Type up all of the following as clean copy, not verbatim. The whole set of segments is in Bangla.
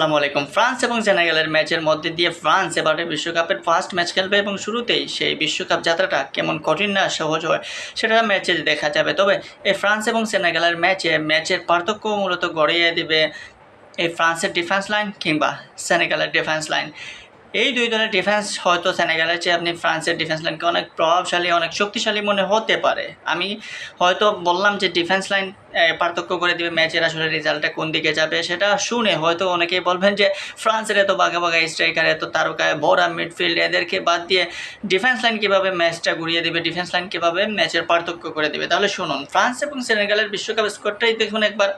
আসসালামু আলাইকুম। ফ্রান্স এবং সেনেগালের ম্যাচের মধ্যে দিয়ে ফ্রান্স এবারে বিশ্বকাপের ফার্স্ট ম্যাচ খেলবে এবং শুরুতেই সেই বিশ্বকাপ যাত্রাটা কেমন কঠিন না সহজ হয় সেটা ম্যাচে দেখা যাবে। তবে এই ফ্রান্স এবং সেনেগালের ম্যাচের পার্থক্য মূলত গড়িয়ে দেবে এই ফ্রান্সের ডিফেন্স লাইন কিংবা সেনেগালের ডিফেন্স লাইন। এই দুই দলের ডিফেন্স হয়তো সেনেগালের চেয়ে আপনি ফ্রান্সের ডিফেন্স লাইনকে অনেক প্রভাবশালী অনেক শক্তিশালী মনে হতে পারে। আমি হয়তো বললাম যে ডিফেন্স লাইন পার্থক্য করে দেবে ম্যাচের আসলে রেজাল্টটা কোন দিকে যাবে সেটা শুনে হয়তো অনেকেই বলবেন যে ফ্রান্সের এত বাঘা বাঘা স্ট্রাইকার এত তারকায় বড়া মিডফিল্ড এদেরকে বাদ দিয়ে ডিফেন্স লাইন কীভাবে ম্যাচটা ঘুরিয়ে দেবে, ডিফেন্স লাইন কীভাবে ম্যাচের পার্থক্য করে দেবে। তাহলে শুনুন, ফ্রান্স এবং সেনেগালের বিশ্বকাপ স্কোরটাই দেখুন একবার।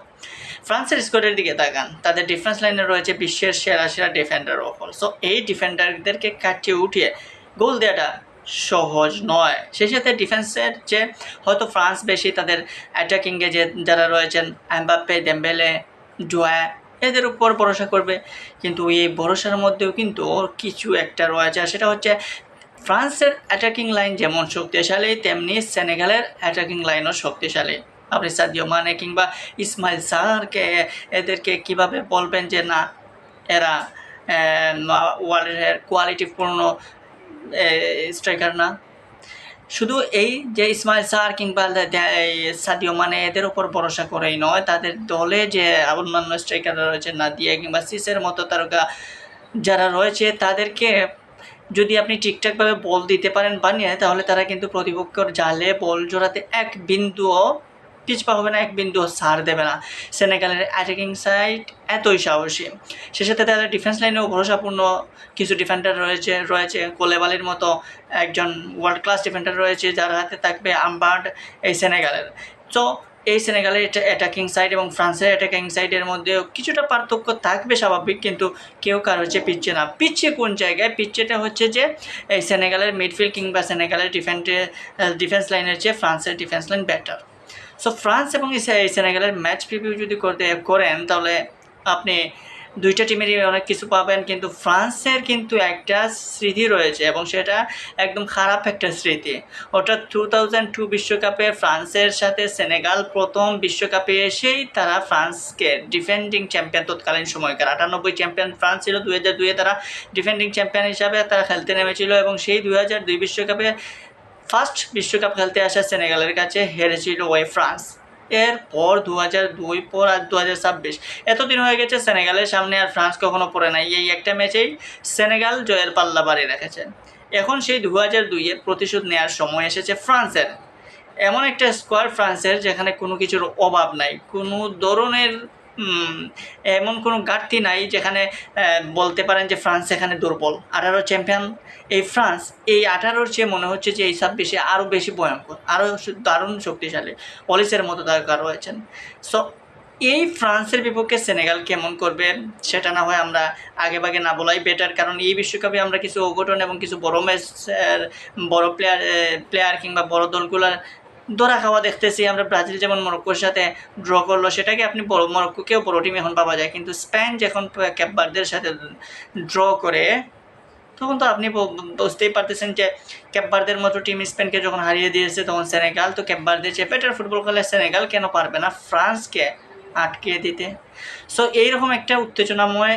ফ্রান্সের স্কোরের দিকে তাকান, তাদের ডিফেন্স লাইনে রয়েছে বিশ্বের সেরা সেরা ডিফেন্ডার ওপর। সো এই ডিফেন্ডারদেরকে কাটিয়ে উঠিয়ে গোল দেওয়াটা সহজ নয়। সেই সাথে ডিফেন্সের যে হয়তো ফ্রান্স বেশি তাদের অ্যাটাকিংয়ে যে যারা রয়েছেন এমবাপ্পে, ডেম্বেলে, ডুয়া এদের উপর ভরসা করবে, কিন্তু এই ভরসার মধ্যেও কিন্তু ওর কিছু একটা রয়েছে, আর সেটা হচ্ছে ফ্রান্সের অ্যাটাকিং লাইন যেমন শক্তিশালী তেমনি সেনেগালের অ্যাটাকিং লাইনও শক্তিশালী। আপনি সাদিও মানে কিংবা ইসমাইল সারকে এদেরকে কিভাবে বলবেন যে না এরা ওয়ার্ল্ডের কোয়ালিটিপূর্ণ স্ট্রাইকার না? শুধু এই যে ইসমাইল সার কিংবা সাদিও মানে এদের উপর ভরসা করেই নয়, তাদের দলে যে অন্যান্য স্ট্রাইকাররা রয়েছে নাদিয়া কিংবা সিসের মতো তারকা যারা রয়েছে তাদেরকে যদি আপনি ঠিকঠাকভাবে বল দিতে পারেন বানিয়ে, তাহলে তারা কিন্তু প্রতিপক্ষের জালে বল জোড়াতে এক বিন্দুও পিছপা হবে না, এক বিন্দুও ছাড় দেবে না। সেনেগালের অ্যাটাকিং সাইড এতই সাহসী। সে সাথে তাদের ডিফেন্স লাইনেও ভরসাপূর্ণ কিছু ডিফেন্ডার রয়েছে কোলেবালির মতো একজন ওয়ার্ল্ড ক্লাস ডিফেন্ডার রয়েছে যার হাতে থাকবে আম্বার্ড এই সেনেগালের। তো এই সেনেগালের অ্যাটাকিং সাইড এবং ফ্রান্সের অ্যাটাকিং সাইডের মধ্যেও কিছুটা পার্থক্য থাকবে স্বাভাবিক, কিন্তু কেউ কার হচ্ছে পিচ্ছে না। পিচ্ছে কোন জায়গায়? পিচ্ছেটা হচ্ছে যে এই সেনেগালের মিডফিল্ড কিংবা সেনেগালের ডিফেন্স লাইনের চেয়ে ফ্রান্সের defence line better. So France এবং সেনেগালের ম্যাচ প্রিভিউ যদি করেন তাহলে আপনি দুইটা টিমেরই অনেক কিছু পাবেন, কিন্তু ফ্রান্সের কিন্তু একটা স্মৃতি রয়েছে এবং সেটা একদম খারাপ একটা স্মৃতি। ওটা 2002 বিশ্বকাপে ফ্রান্সের সাথে সেনেগাল প্রথম বিশ্বকাপে এসেই তারা ফ্রান্সকে ডিফেন্ডিং চ্যাম্পিয়ন, তৎকালীন সময়কার 98 চ্যাম্পিয়ন ফ্রান্স ছিল, 2002-এ তারা ডিফেন্ডিং চ্যাম্পিয়ন হিসাবে তারা খেলতে নেমেছিল এবং সেই 2002 বিশ্বকাপে ফার্স্ট বিশ্বকাপ খেলতে আসা সেনেগালের কাছে হেরেছিল ওই ফ্রান্স। এরপর 2002 পর আর 2026 এতদিন হয়ে গেছে, সেনেগালের সামনে আর ফ্রান্স কখনো পড়ে নাই। এই একটা ম্যাচেই সেনেগাল জয়ের পাল্লা বাড়িয়ে রেখেছে। এখন সেই 2002-এর প্রতিশোধ নেওয়ার সময় এসেছে ফ্রান্সের। এমন একটা স্কোয়াড ফ্রান্সের যেখানে কোনো কিছুর অভাব নাই, কোনো ধরনের এমন কোনো ঘাটতি নাই যেখানে বলতে পারেন যে ফ্রান্স এখানে দুর্বল। 18 চ্যাম্পিয়ন এই ফ্রান্স, এই 18-র চেয়ে মনে হচ্ছে যে এই 26-এ আরও বেশি ভয়ঙ্কর, আরও দারুণ শক্তিশালী অলিসের মতো তারকা রয়েছেন। সো এই ফ্রান্সের বিপক্ষে সেনেগাল কেমন করবে সেটা না হয় আমরা আগেভাগে না বলাই বেটার, কারণ এই বিশ্বকাপে আমরা কিছু অঘটন এবং কিছু বড় ম্যাচের বড় প্লেয়ার কিংবা বড় দলগুলোর ধরা খাওয়া দেখতেছি আমরা। ব্রাজিল যেমন মরক্কোর সাথে ড্র করলো, সেটাকে আপনি মরক্কোকেও বড় টিম এখন পাওয়া যায়, কিন্তু স্পেন যখন ক্যাপ ভার্দের সাথে ড্র করে তখন তো আপনি বুঝতেই পারতেছেন যে ক্যাপ ভার্দের মতো টিম স্পেনকে যখন হারিয়ে দিয়েছে, তখন সেনেগাল তো ক্যাপ ভার্দের চেয়ে বেটার ফুটবল খেলে, সেনেগাল কেন পারবে না ফ্রান্সকে আটকে দিতে? সো এইরকম একটা উত্তেজনাময়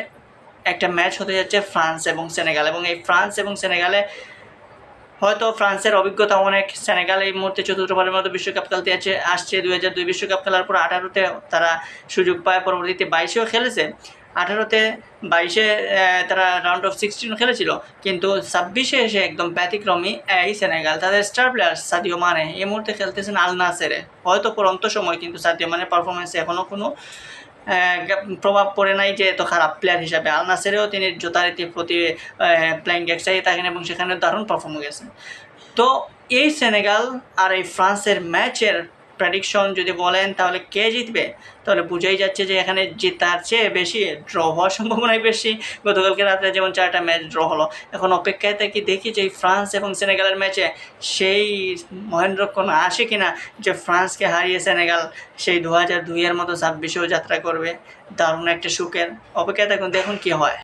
একটা ম্যাচ হতে যাচ্ছে ফ্রান্স এবং সেনেগাল। এবং এই ফ্রান্স এবং সেনেগালে হয়তো ফ্রান্সের অভিজ্ঞতা অনেক, সেনেগাল এই মুহূর্তে চতুর্থবারের মতো বিশ্বকাপ খেলতে আসছে। 2002 বিশ্বকাপ খেলার পর 18-তে তারা সুযোগ পায়, পরবর্তীতে 22-এও খেলেছে, 18-তে 22-এ তারা রাউন্ড অফ 16 খেলেছিল, কিন্তু 26-এ এসে একদম ব্যতিক্রমী এই সেনেগাল। তাদের স্টার প্লেয়ার সাদিও মানে এই মুহূর্তে খেলতেছেন আল নাসেরে, হয়তো পরন্ত সময়, কিন্তু সাদিও মানের পারফরমেন্সে এখনও কোনো প্রভাব পড়ে নাই যে এত খারাপ প্লেয়ার হিসাবে। আল নাসেরেও তিনি যথারীতি প্রতি প্লেয়িং এক্সাইজ থাকেন এবং সেখানে দারুণ পারফর্ম গেছে। তো এই সেনেগাল আর এই ফ্রান্সের ম্যাচের প্রেডিকশন যদি বলেন তাহলে কে জিতবে, তাহলে বুঝাই যাচ্ছে যে এখানে জেতার চেয়ে বেশি ড্র হওয়ার সম্ভাবনাই বেশি। গতকালকে রাত্রে যেমন 4টা ম্যাচ ড্র হলো, এখন অপেক্ষায় থাকি দেখি যে ফ্রান্স এবং সেনেগালের ম্যাচে সেই মহেন্দ্রক্ষণ আসে কিনা যে ফ্রান্সকে হারিয়ে সেনেগাল সেই 2002-এর মতো 26-এও যাত্রা করবে। দারুণ একটা সুখের অপেক্ষায় থাকুন, দেখুন কী হয়।